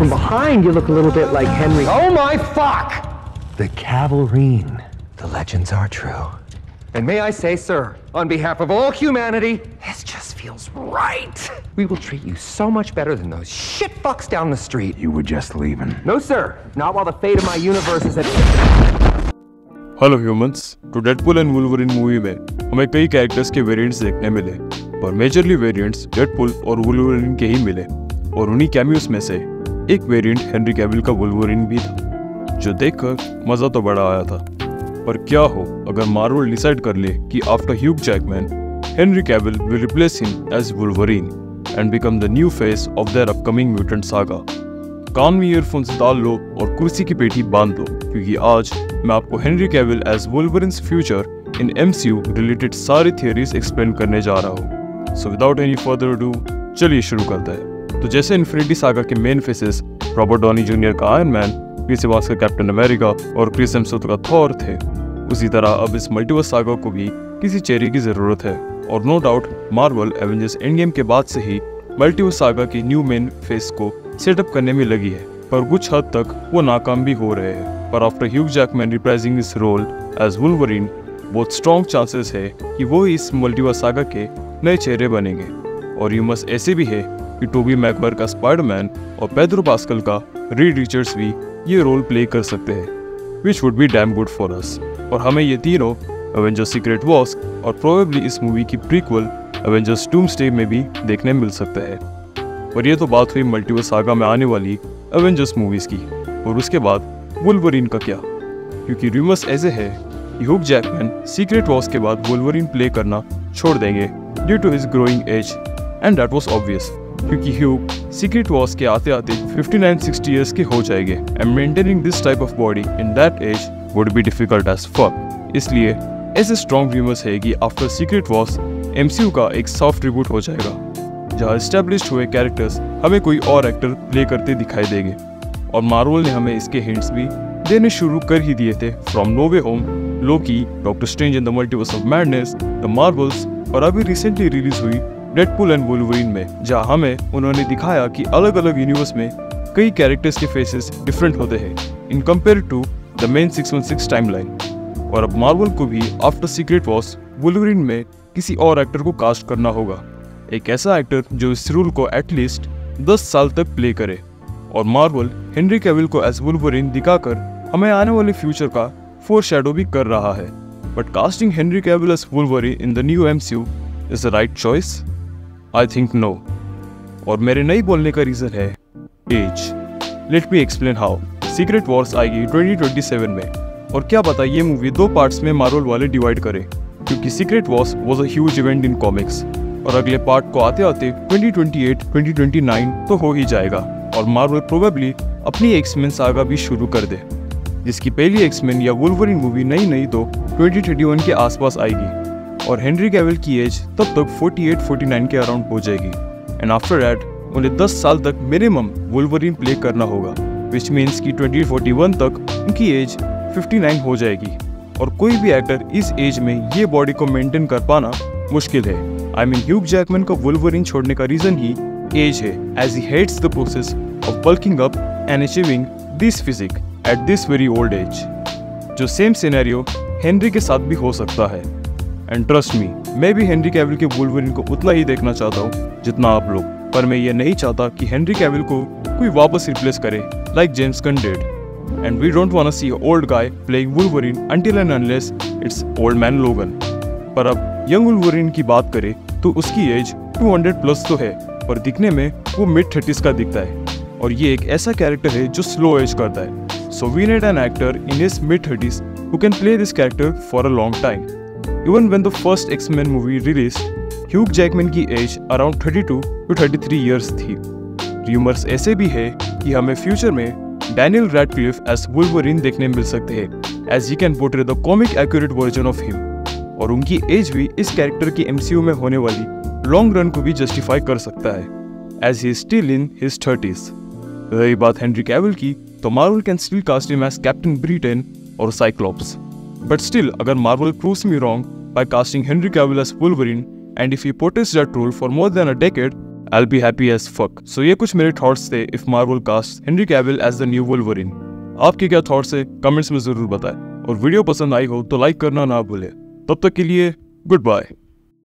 From behind, you look a little bit like Henry. Oh my fuck! The Cavalrine. The legends are true. And may I say, sir, on behalf of all humanity, this just feels right. We will treat you so much better than those shit fucks down the street. You were just leaving. No, sir. Not while the fate of my universe is at... hello humans, तो Deadpool and Wolverine movie में हमें कई characters के variants देखने मिले, पर majorly variants Deadpool और Wolverine के ही मिले। और उन्हीं कैमियोस में से एक वेरिएंट हेनरी कैविल का वुल्वरिन भी था, जो देखकर मजा तो बड़ा आया था। पर क्या हो अगर मार्वल डिसाइड कर ले कि after Hugh Jackman, Henry Cavill will replace him as Wolverine and become the new face of their upcoming mutant saga. कान में ईयरफोन्स डाल लो और कुर्सी की पेटी बांध लो, क्योंकि आज मैं आपको Henry Cavill as Wolverine's future in MCU related सारी थियरीज एक्सप्लेन करने जा रहा हूँ। So without any further ado, चलिए शुरू करते हैं। तो जैसे इन्फिनिटी सागा के main faces Robert Downey junior का आयरन मैन, क्रिस एवांस का कैप्टन अमेरिका और क्रिस हेम्सवर्थ का थॉर थे, उसी तरह अब इस मल्टीवर्स सागा को भी किसी चेहरे की जरूरत है। और no doubt Marvel Avengers Endgame के बाद से ही मल्टीवर्स सागा की न्यू मेन फेस को सेटअप करने में लगी है, पर कुछ हद तक वो नाकाम भी हो रहे हैं। पर आफ्टर ह्यूग जैकमैन रिप्राइजिंग इस रोल एज वुल्वरिन, बहुत स्ट्रॉन्ग चांसेस है कि वो इस मल्टीवर्स सागा के नए चेहरे बनेंगे। और यूमस ऐसे भी है कि टोबी मैकबर का स्पाइडरमैन और पेड्रो पास्कल का रीड रिचर्ड्स भी ये रोल प्ले कर सकते हैं, which would be damn good for us. और हमें ये तीनों एवेंजर्स सीक्रेट वॉर्स और प्रोबेबली इस मूवी की प्रीक्वल एवेंजर्स डूम्सडे में भी देखने मिल सकता है। पर ये तो बात हुई मल्टीवर्स सागा में आने वाली एवेंजर्स मूवीज की, और उसके बाद वुल्वरिन का क्या? क्योंकि रूमर्स ऐसे है कि ह्यूग जैकमैन सीक्रेट वॉर्स के बाद वुल्वरिन प्ले करना छोड़ देंगे due to his growing age, and that was obvious, क्योंकि ह्यूग सीक्रेट वॉर्स के आते आते 59-60 ईयर्स के हो जाएंगे, and maintaining this type of body in that age would be difficult as fuck. इसलिए ऐसे स्ट्रॉन्ग रूमर्स है कि आफ्टर सीक्रेट वॉर्स एमसीयू का एक सॉफ्ट रिबूट हो जाएगा, जहाँ एस्टेब्लिश्ड हुए कैरेक्टर्स हमें कोई और एक्टर प्ले करते दिखाई देंगे। और मार्वल ने हमें इसके हिंट्स भी देने शुरू कर ही दिए थे, from no way home, Loki, doctor Strange in the multiverse of madness, the Marvels, और अभी रिसेंटली रिलीज हुई डेडपुल एंड वुल्वरिन में, जहाँ हमें उन्होंने दिखाया कि अलग अलग यूनिवर्स में कई कैरेक्टर्स के फेसेस डिफरेंट होते हैं in compare to the main 616 timeline. और अब मार्वल को भी आफ्टर सीक्रेट वॉर्स वुल्वरिन में किसी और एक्टर को कास्ट करना होगा, एक ऐसा एक्टर जो इस रोल को एटलीस्ट 10 साल तक प्ले करे। और मार्वल हेनरी कैविल को एज वुल्वरिन दिखाकर हमें आने वाले फ्यूचर का फोरशैडो भी कर रहा है। But casting Henry Cavill as Wolverine in the new MCU is the right choice? I think no. और मेरे नहीं बोलने का रीजन है age. Let me explain how. Secret Wars आएगी 2027 में, और क्या पता ये मूवी 2 पार्ट्स में मार्वल वाले डिवाइड करे, क्योंकि Secret Wars was a huge event in comics, और अगले पार्ट को आते आते 2028-2029 तो हो ही जाएगा। और मार्वल प्रोबेबली अपनी एक्समेन सागा भी शुरू कर दे, जिसकी पहली एक्समेन या वुल्वरिन मूवी नई तो 2031 के आसपास आएगी, और हेनरी कैविल की एज तब तक 48-49 के अराउंड हो जाएगी। एंड आफ्टर दैट उन्हें 10 साल तक मिनिमम वुल्वरिन प्ले करना होगा, विच मीन्स कि 2041 तक उनकी एज 59 हो जाएगी। और कोई भी एक्टर इस एज में ये बॉडी को मेंटेन कर पाना मुश्किल है। आई मीन ह्यूग जैकमैन का वुल्वरिन छोड़ने का रीजन ही एज है, as he hates the process of bulking up and achieving this physique at this very old age. जो सेम सिनेरियो हेनरी के साथ भी हो सकता है। एंड ट्रस्ट मी, मैं भी हेनरी कैविल के वुल्वरिन को उतना ही देखना चाहता हूँ जितना आप लोग, पर मैं ये नहीं चाहता कि हेनरी कैविल को कोई वापस रिप्लेस करे like James Gunn did. And we don't want to see an old guy playing Wolverine until and unless it's old man Logan. पर अब यंग वुल्वरिन की बात करें तो उसकी एज 200 प्लस तो है, पर दिखने में वो mid-30s का दिखता है। और ये एक ऐसा कैरेक्टर है जो स्लो एज करता है। So we need an actor in his mid-30s who can play this character for a long time. Even when the first X-Men movie released, Hugh Jackman की एज अराउंड 32 to 33 years थी। Rumours ऐसे भी है कि हमें future में Daniel Radcliffe as Wolverine देखने मिल सकते हैं, as he can portray the comic accurate version of him. और उनकी एज भी इस कैरेक्टर की एमसीयू में होने वाली लॉन्ग रन को भी जस्टिफाई कर सकता है, as he still in his 30s। रही बात हेनरी कैविल की, तो Marvel can still cast him as Captain Britain और साइक्लॉप्स। बट स्टिल, अगर Marvel proves me wrong by casting Henry Cavill as Wolverine, and if he portrays that role for more than a decade I'll be happy as fuck. So ये कुछ मेरे thoughts थे if Marvel casts Henry Cavill as the new Wolverine. आपके क्या thoughts है comments में जरूर बताएं और वीडियो पसंद आई हो तो लाइक करना ना भूलें। तब तक के लिए गुड बाय।